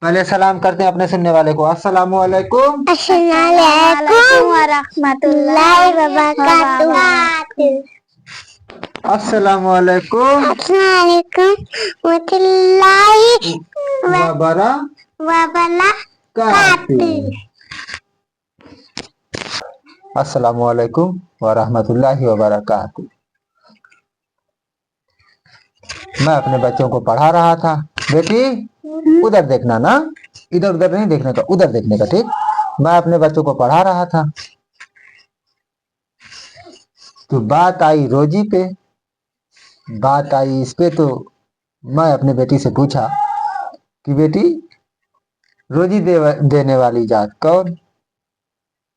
पहले सलाम करते हैं अपने सुनने वाले को। अस्सलाम वालेकुम। अस्सलामुअलैकुम वरहमतुल्लाहि वबरकातुहू। अस्सलाम वालेकुम अस्सलामुअलैकुम वरहमतुल्लाहि वबरकातुहू। अस्सलाम वालेकुम वरहमतुल्लाहि वबरकातुहू। मैं अपने बच्चों को पढ़ा रहा था। बेटी उधर देखना ना, इधर उधर नहीं देखने का, उधर देखने का, ठीक। मैं अपने बच्चों को पढ़ा रहा था तो बात आई रोजी पे, बात आई इस पे। तो मैं अपने बेटी से पूछा कि बेटी रोजी देने वाली जात कौन?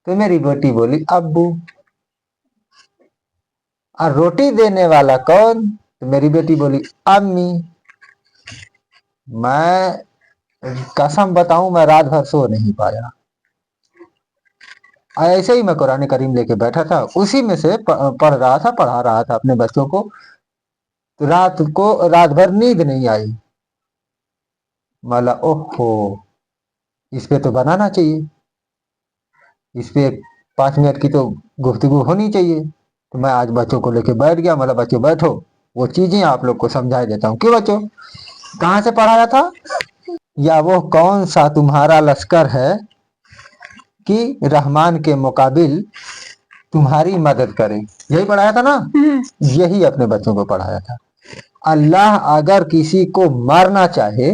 तो मेरी बेटी बोली अब्बू। और रोटी देने वाला कौन? तो मेरी बेटी बोली अम्मी। मैं कसम बताऊं, मैं रात भर सो नहीं पाया। ऐसे ही मैं कुरान करीम लेके बैठा था, उसी में से पढ़ रहा था, पढ़ा रहा था अपने बच्चों को। तो रात भर नींद नहीं आई। मला ओहो, इस पे तो बनाना चाहिए, इस पे 5 मिनट की तो गुफ्तगू होनी चाहिए। तो मैं आज बच्चों को लेके बैठ गया। मतलब बच्चों बैठो, वो चीजें आप लोग को समझा देता हूँ। क्यों बच्चों, कहाँ से पढ़ाया था? या वो कौन सा तुम्हारा लश्कर है कि रहमान के मुकाबिल तुम्हारी मदद करे? यही पढ़ाया था ना। यही अपने बच्चों को पढ़ाया था। अल्लाह अगर किसी को मारना चाहे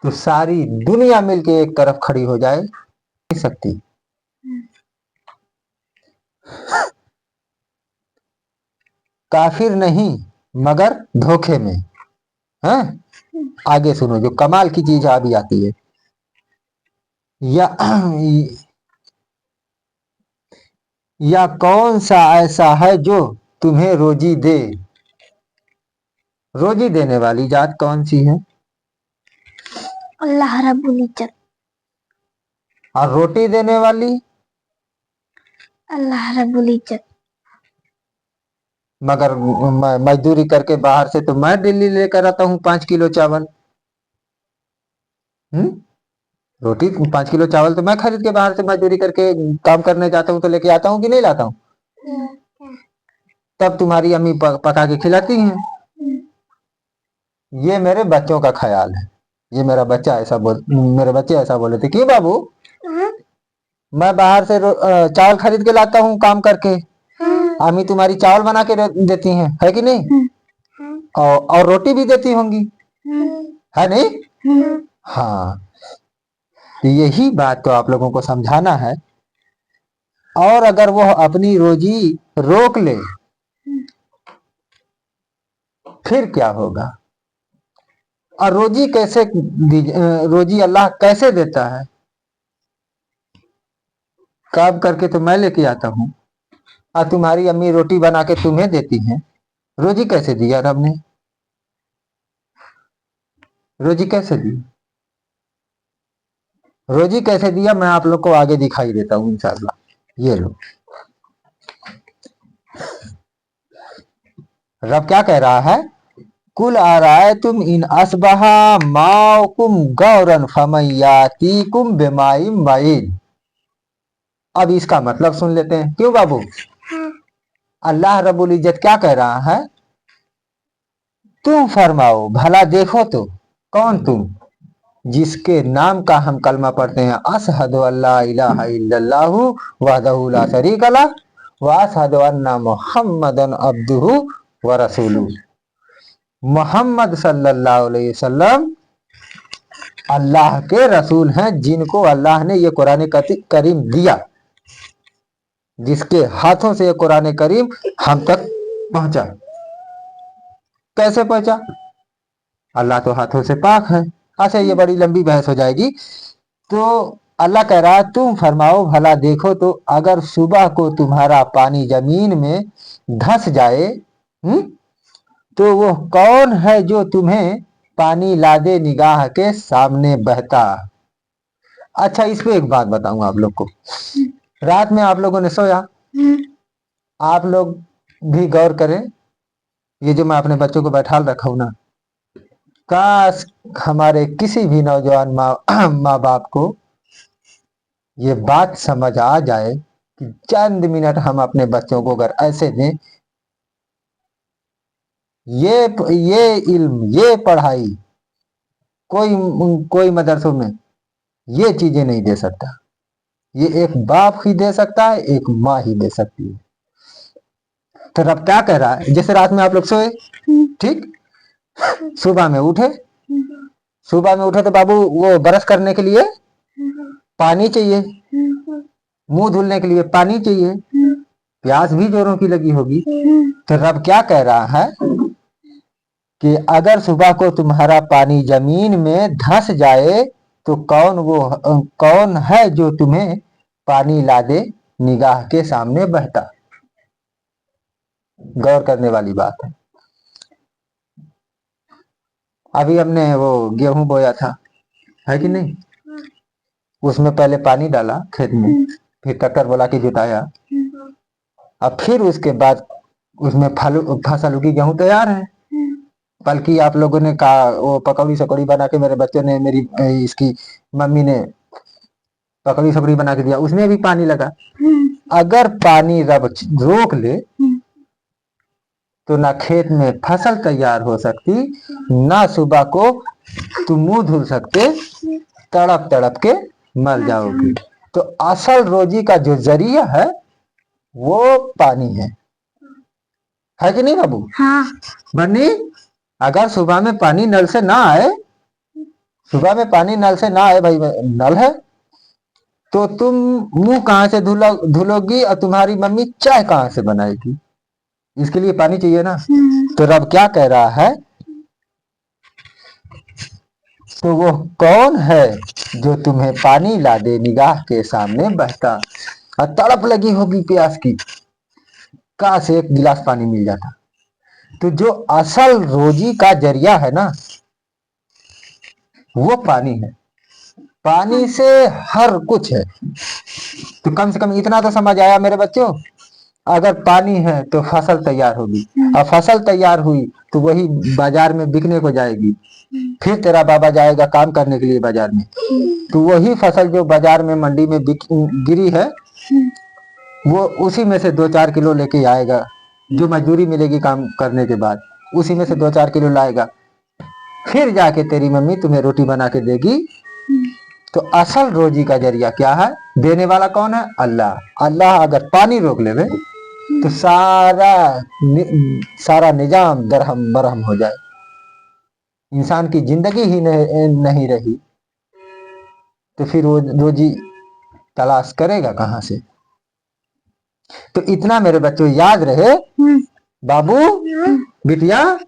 तो सारी दुनिया मिलके एक तरफ खड़ी हो जाए, नहीं सकती। काफिर नहीं मगर धोखे में है। आगे सुनो, जो कमाल की चीज अभी आती है। या कौन सा ऐसा है जो तुम्हें रोजी दे? रोजी देने वाली जात कौन सी है? अल्लाह रब्बुल इज्जत। और रोटी देने वाली? अल्लाह रब्बुल इज्जत। मगर मजदूरी करके बाहर से तो मैं दिल्ली लेकर आता हूँ 5 किलो चावल। रोटी 5 किलो चावल तो मैं खरीद के बाहर से मजदूरी करके काम करने जाता हूँ तो लेके आता हूँ कि नहीं लाता हूँ? तब तुम्हारी अम्मी पका के खिलाती हैं। ये मेरे बच्चों का ख्याल है। ये मेरे बच्चे ऐसा बोले थे कि बाबू मैं बाहर से चावल खरीद के लाता हूँ काम करके, अम्मी तुम्हारी चावल बना के देती हैं, है कि नहीं? और रोटी भी देती होंगी, है नहीं? हाँ, तो यही बात तो आप लोगों को समझाना है। और अगर वो अपनी रोजी रोक ले फिर क्या होगा? और रोजी अल्लाह कैसे देता है? काम करके तो मैं लेके आता हूँ और तुम्हारी अम्मी रोटी बना के तुम्हें देती हैं। रोजी कैसे दिया रब ने? रोजी कैसे दी? रोजी कैसे दिया मैं आप लोग को आगे दिखाई देता हूँ इंशाअल्लाह। ये लो, रब क्या कह रहा है? कुल आ रहा है तुम इन असबहा माउकुम गौरन फमैयातीकुम बिमाई माइन। अब इसका मतलब सुन लेते हैं। क्यों बाबू? अल्लाह रब्बुल इज्जत क्या कह रहा है? तुम फरमाओ भला देखो तो, कौन तुम जिसके नाम का हम कलमा पढ़ते हैं, अशहदु अल्ला इलाहा इल्लल्लाहु वहदहु ला शरीका लह व अशहदु अन्ना मुहम्मदन अब्दुहु व रसूलुहु। मोहम्मद सल्लल्लाहु अलैहि वसल्लम अल्लाह के रसूल हैं, जिनको अल्लाह ने ये कुरान करीम दिया, जिसके हाथों से ये कुरान करीम हम तक पहुंचा। कैसे पहुंचा? अल्लाह तो हाथों से पाक है। अच्छा, ये बड़ी लंबी बहस हो जाएगी। तो अल्लाह कह रहा है तुम फरमाओ भला देखो तो, अगर सुबह को तुम्हारा पानी जमीन में धंस जाए, तो वो कौन है जो तुम्हें पानी ला दे निगाह के सामने बहता? अच्छा, इस पे एक बात बताऊं आप लोग को। रात में आप लोगों ने सोया, आप लोग भी गौर करें, ये जो मैं अपने बच्चों को बैठा रखा हूं ना, काश हमारे किसी भी नौजवान माँ बाप को ये बात समझ आ जाए कि चंद मिनट हम अपने बच्चों को अगर ऐसे दें, ये इल्म, ये पढ़ाई कोई कोई मदरसों में ये चीजें नहीं दे सकता। ये एक बाप ही दे सकता है, एक माँ ही दे सकती है। तो रब क्या कह रहा है, जैसे रात में आप लोग सोए, ठीक, सुबह में उठे, सुबह में उठे तो बाबू वो ब्रश करने के लिए पानी चाहिए, मुंह धुलने के लिए पानी चाहिए, प्यास भी जोरों की लगी होगी। तो रब क्या कह रहा है कि अगर सुबह को तुम्हारा पानी जमीन में धंस जाए तो कौन है जो तुम्हें पानी ला दे निगाह के सामने बहता। गौर करने वाली बात है। अभी हमने वो गेहूं बोया था, है कि नहीं, उसमें पहले पानी डाला खेत में, फिर ट्रैक्टर बोला कि जुताया, अब फिर उसके बाद उसमें फसल उगी, गेहूं तैयार है। बल्कि आप लोगों ने कहा वो पकौड़ी सकौड़ी बना के मेरे बच्चों ने, मेरी इसकी मम्मी ने पकौड़ी सकौड़ी बना के दिया, उसमें भी पानी लगा। अगर पानी रब रोक ले तो ना खेत में फसल तैयार हो सकती, ना सुबह को तुम मुंह धुल सकते, तड़प तड़प के मर जाओगे। तो असल रोजी का जो जरिया है वो पानी है कि नहीं बाबू? हाँ। बन्नी, अगर सुबह में पानी नल से ना आए, सुबह में पानी नल से ना आए, भाई नल है, तो तुम मुंह कहां से धुलोगी और तुम्हारी मम्मी चाय कहां से बनाएगी? इसके लिए पानी चाहिए ना। तो रब क्या कह रहा है, तो वो कौन है जो तुम्हें पानी ला दे निगाह के सामने बहता। और तड़प लगी होगी प्यास की, काश एक गिलास पानी मिल जाता। तो जो असल रोजी का जरिया है ना वो पानी है। पानी से हर कुछ है। तो कम से कम इतना तो समझ आया मेरे बच्चों, अगर पानी है तो फसल तैयार होगी, और फसल तैयार हुई तो वही बाजार में बिकने को जाएगी। फिर तेरा बाबा जाएगा काम करने के लिए बाजार में, तो वही फसल जो बाजार में मंडी में गिरी है वो उसी में से 2-4 किलो लेके आएगा, जो मजदूरी मिलेगी काम करने के बाद उसी में से 2-4 किलो लाएगा। फिर जाके तेरी मम्मी तुम्हें रोटी बना के देगी। तो असल रोजी का जरिया क्या है? देने वाला कौन है? अल्लाह। अल्लाह अगर पानी रोक ले तो सारा निजाम दरहम बरहम हो जाए, इंसान की जिंदगी ही नहीं रही, तो फिर वो रोजी तलाश करेगा कहां से? तो इतना मेरे बच्चों याद रहे, बाबू बिटिया,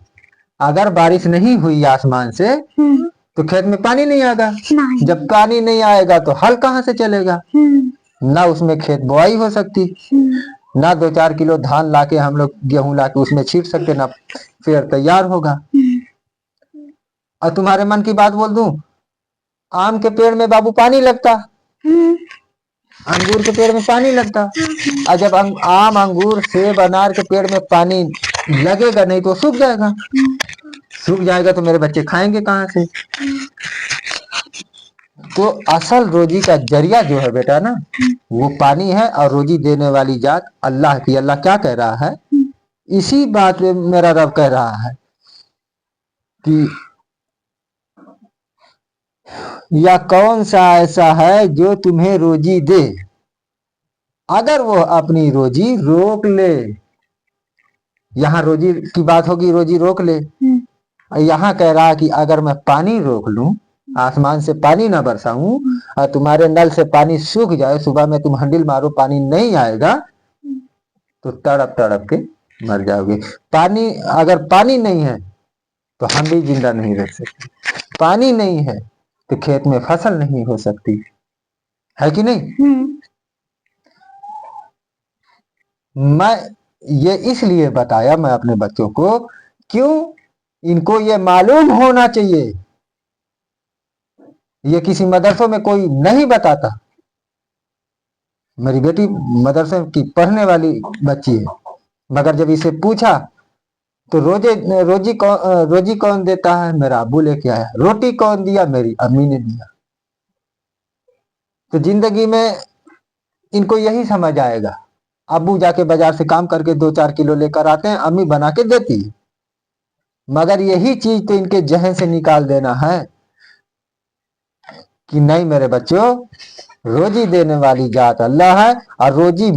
अगर बारिश नहीं हुई आसमान से तो खेत में पानी नहीं आएगा। जब पानी नहीं आएगा तो हल कहां से चलेगा? ना उसमें खेत बोआई हो सकती, ना 2-4 किलो धान लाके हम लोग गेहूं लाके उसमें छीट सकते, ना फिर तैयार होगा। और तुम्हारे मन की बात बोल दूं, आम के पेड़ में बाबू पानी लगता, अंगूर के पेड़ में पानी लगता, और जब आम अंगूर सेब अनार के पेड़ में पानी लगेगा नहीं तो सूख जाएगा। सूख जाएगा तो मेरे बच्चे खाएंगे कहां से? तो असल रोजी का जरिया जो है बेटा ना वो पानी है, और रोजी देने वाली जात अल्लाह की। अल्लाह क्या कह रहा है? इसी बात में मेरा रब कह रहा है कि या कौन सा ऐसा है जो तुम्हें रोजी दे अगर वो अपनी रोजी रोक ले। यहाँ रोजी की बात होगी, रोजी रोक ले। यहाँ कह रहा है कि अगर मैं पानी रोक लूं, आसमान से पानी ना बरसाऊं और तुम्हारे नल से पानी सूख जाए, सुबह में तुम हंडिल मारो पानी नहीं आएगा, तो तड़प तड़प के मर जाओगे। पानी, अगर पानी नहीं है तो हम भी जिंदा नहीं रह सकते, पानी नहीं है तो खेत में फसल नहीं हो सकती, है कि नहीं? मैं ये इसलिए बताया मैं अपने बच्चों को, क्यों? इनको ये मालूम होना चाहिए, ये किसी मदरसों में कोई नहीं बताता। मेरी बेटी मदरसे की पढ़ने वाली बच्ची है, मगर जब इसे पूछा तो रोजी कौन देता है? मेरा अब्बू लेके आया। रोटी कौन दिया? मेरी अम्मी ने दिया। तो जिंदगी में इनको यही समझ आएगा। अब्बू जाके बाजार से काम करके 2-4 किलो लेकर आते हैं, अम्मी बना के देती है। मगर यही चीज तो इनके जहन से निकाल देना है कि नहीं मेरे बच्चों, रोजी देने वाली जात अल्लाह है, और रोजी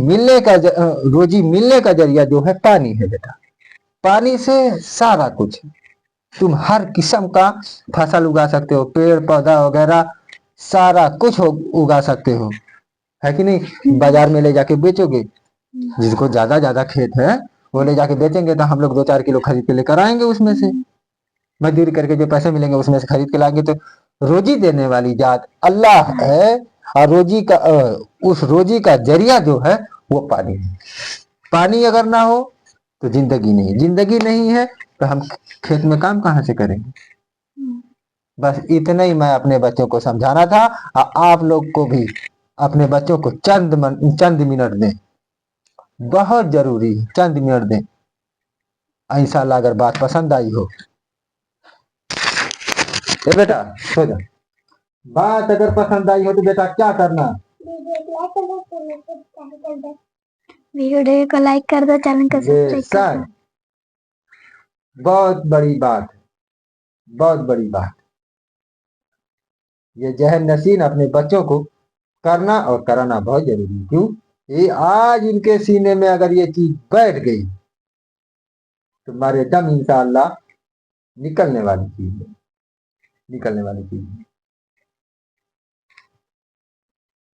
मिलने का जरिया जो है पानी है बेटा। पानी से सारा कुछ है। तुम हर किस्म का फसल उगा सकते हो, पेड़ पौधा वगैरह सारा कुछ उगा सकते हो, है कि नहीं? बाजार में ले जाके बेचोगे, जिसको ज्यादा खेत है वो ले जाके बेचेंगे, तो हम लोग 2-4 किलो खरीद के लेकर आएंगे, उसमें से मजदूरी करके जो पैसे मिलेंगे उसमें से खरीद के लाएंगे। तो रोजी देने वाली जात अल्लाह है, और उस रोजी का जरिया जो है वो पानी है। पानी अगर ना हो तो जिंदगी नहीं है, तो हम खेत में काम कहाँ से करेंगे? बस इतना ही मैं अपने बच्चों को समझाना था। और आप लोग को भी अपने बच्चों को चंद मिनट दें, बहुत जरूरी है, चंद मिनट दें। इंशाल्लाह अगर बात पसंद आई हो, ए बेटा सो जा। बात अगर पसंद आई हो तो बेटा क्या करना? वीडियो को लाइक कर दो, चैनल को सब्सक्राइब कर दो। बहुत बड़ी बात है, बहुत बड़ी बात। ये जहन नशीन अपने बच्चों को करना और कराना बहुत जरूरी है। क्यों? ये आज इनके सीने में अगर ये चीज बैठ गई तो तुम्हारे दम इंशाअल्लाह निकलने वाली चीज है।